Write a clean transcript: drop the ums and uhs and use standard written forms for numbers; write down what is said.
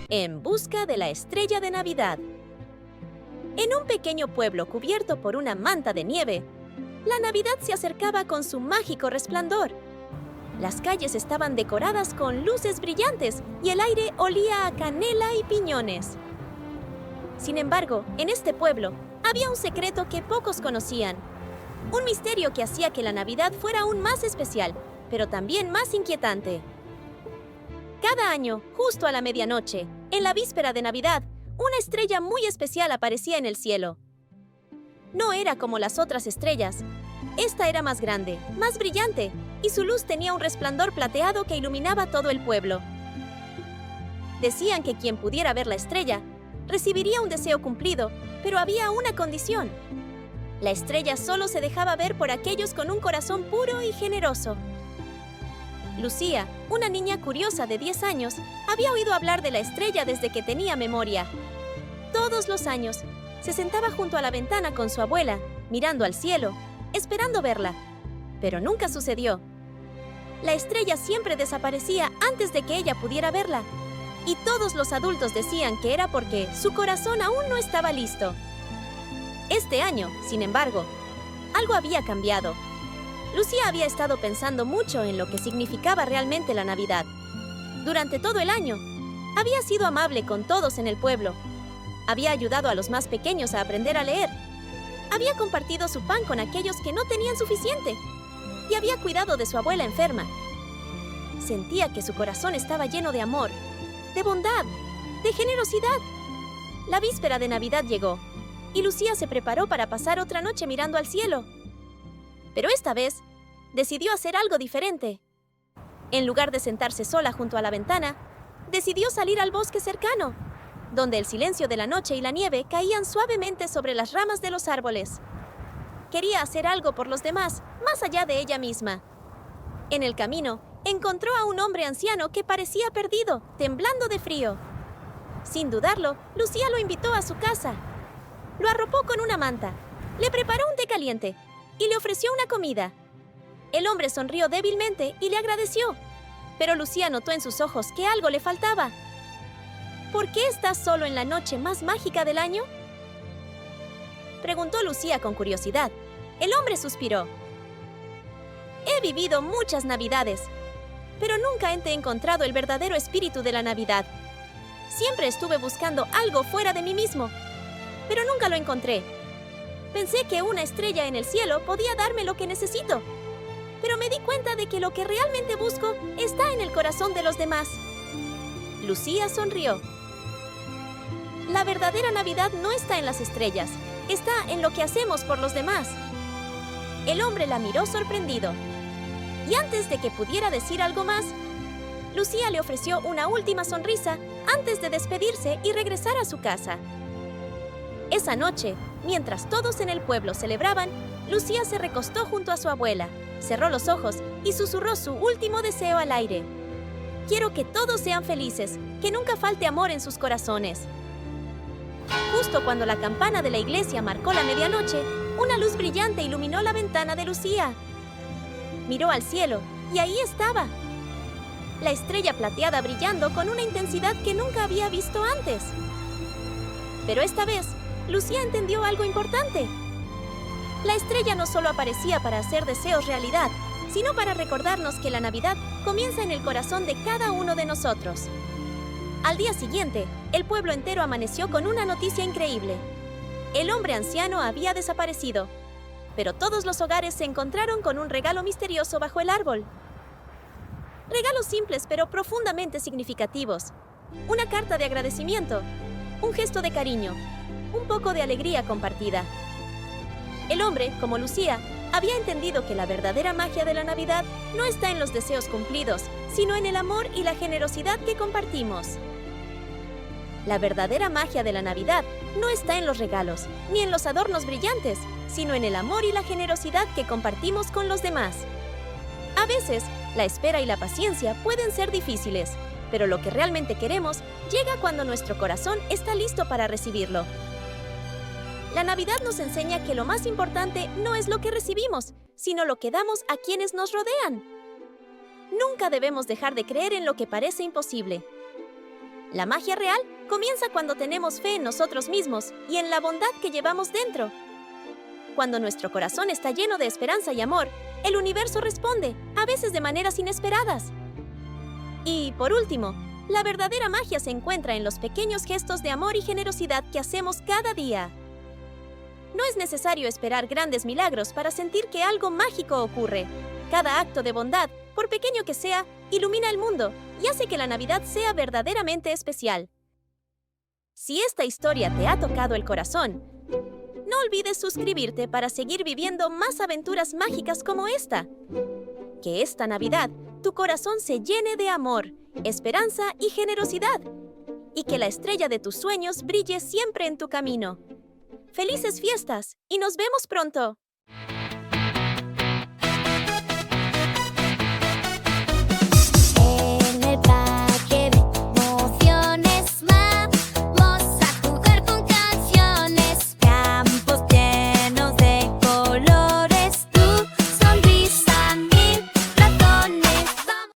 En busca de la estrella de Navidad. En un pequeño pueblo cubierto por una manta de nieve, la Navidad se acercaba con su mágico resplandor. Las calles estaban decoradas con luces brillantes y el aire olía a canela y piñones. Sin embargo, en este pueblo había un secreto que pocos conocían. Un misterio que hacía que la Navidad fuera aún más especial, pero también más inquietante. Cada año, justo a la medianoche, en la víspera de Navidad, una estrella muy especial aparecía en el cielo. No era como las otras estrellas. Esta era más grande, más brillante, y su luz tenía un resplandor plateado que iluminaba todo el pueblo. Decían que quien pudiera ver la estrella recibiría un deseo cumplido, pero había una condición. La estrella solo se dejaba ver por aquellos con un corazón puro y generoso. Lucía, una niña curiosa de 10 años, había oído hablar de la estrella desde que tenía memoria. Todos los años, se sentaba junto a la ventana con su abuela, mirando al cielo, esperando verla. Pero nunca sucedió. La estrella siempre desaparecía antes de que ella pudiera verla. Y todos los adultos decían que era porque su corazón aún no estaba listo. Este año, sin embargo, algo había cambiado. Lucía había estado pensando mucho en lo que significaba realmente la Navidad. Durante todo el año, había sido amable con todos en el pueblo. Había ayudado a los más pequeños a aprender a leer. Había compartido su pan con aquellos que no tenían suficiente. Y había cuidado de su abuela enferma. Sentía que su corazón estaba lleno de amor, de bondad, de generosidad. La víspera de Navidad llegó, y Lucía se preparó para pasar otra noche mirando al cielo. Pero esta vez, decidió hacer algo diferente. En lugar de sentarse sola junto a la ventana, decidió salir al bosque cercano, donde el silencio de la noche y la nieve caían suavemente sobre las ramas de los árboles. Quería hacer algo por los demás, más allá de ella misma. En el camino, encontró a un hombre anciano que parecía perdido, temblando de frío. Sin dudarlo, Lucía lo invitó a su casa. Lo arropó con una manta, le preparó un té caliente y le ofreció una comida. El hombre sonrió débilmente y le agradeció, pero Lucía notó en sus ojos que algo le faltaba. ¿Por qué estás solo en la noche más mágica del año?, preguntó Lucía con curiosidad. El hombre suspiró. He vivido muchas Navidades, pero nunca he encontrado el verdadero espíritu de la Navidad. Siempre estuve buscando algo fuera de mí mismo, pero nunca lo encontré. Pensé que una estrella en el cielo podía darme lo que necesito, pero me di cuenta de que lo que realmente busco está en el corazón de los demás. Lucía sonrió. La verdadera Navidad no está en las estrellas, está en lo que hacemos por los demás. El hombre la miró sorprendido. Y antes de que pudiera decir algo más, Lucía le ofreció una última sonrisa antes de despedirse y regresar a su casa. Esa noche, mientras todos en el pueblo celebraban, Lucía se recostó junto a su abuela, cerró los ojos y susurró su último deseo al aire. Quiero que todos sean felices, que nunca falte amor en sus corazones. Justo cuando la campana de la iglesia marcó la medianoche, una luz brillante iluminó la ventana de Lucía. Miró al cielo y ahí estaba. La estrella plateada brillando con una intensidad que nunca había visto antes. Pero esta vez, Lucía entendió algo importante. La estrella no solo aparecía para hacer deseos realidad, sino para recordarnos que la Navidad comienza en el corazón de cada uno de nosotros. Al día siguiente, el pueblo entero amaneció con una noticia increíble. El hombre anciano había desaparecido, pero todos los hogares se encontraron con un regalo misterioso bajo el árbol. Regalos simples pero profundamente significativos. Una carta de agradecimiento, un gesto de cariño, un poco de alegría compartida. El hombre, como Lucía, había entendido que la verdadera magia de la Navidad no está en los deseos cumplidos, sino en el amor y la generosidad que compartimos. La verdadera magia de la Navidad no está en los regalos, ni en los adornos brillantes, sino en el amor y la generosidad que compartimos con los demás. A veces, la espera y la paciencia pueden ser difíciles, pero lo que realmente queremos llega cuando nuestro corazón está listo para recibirlo. La Navidad nos enseña que lo más importante no es lo que recibimos, sino lo que damos a quienes nos rodean. Nunca debemos dejar de creer en lo que parece imposible. La magia real comienza cuando tenemos fe en nosotros mismos y en la bondad que llevamos dentro. Cuando nuestro corazón está lleno de esperanza y amor, el universo responde, a veces de maneras inesperadas. Y, por último, la verdadera magia se encuentra en los pequeños gestos de amor y generosidad que hacemos cada día. No es necesario esperar grandes milagros para sentir que algo mágico ocurre. Cada acto de bondad, por pequeño que sea, ilumina el mundo y hace que la Navidad sea verdaderamente especial. Si esta historia te ha tocado el corazón, no olvides suscribirte para seguir viviendo más aventuras mágicas como esta. Que esta Navidad tu corazón se llene de amor, esperanza y generosidad. Y que la estrella de tus sueños brille siempre en tu camino. ¡Felices fiestas! ¡Y nos vemos pronto!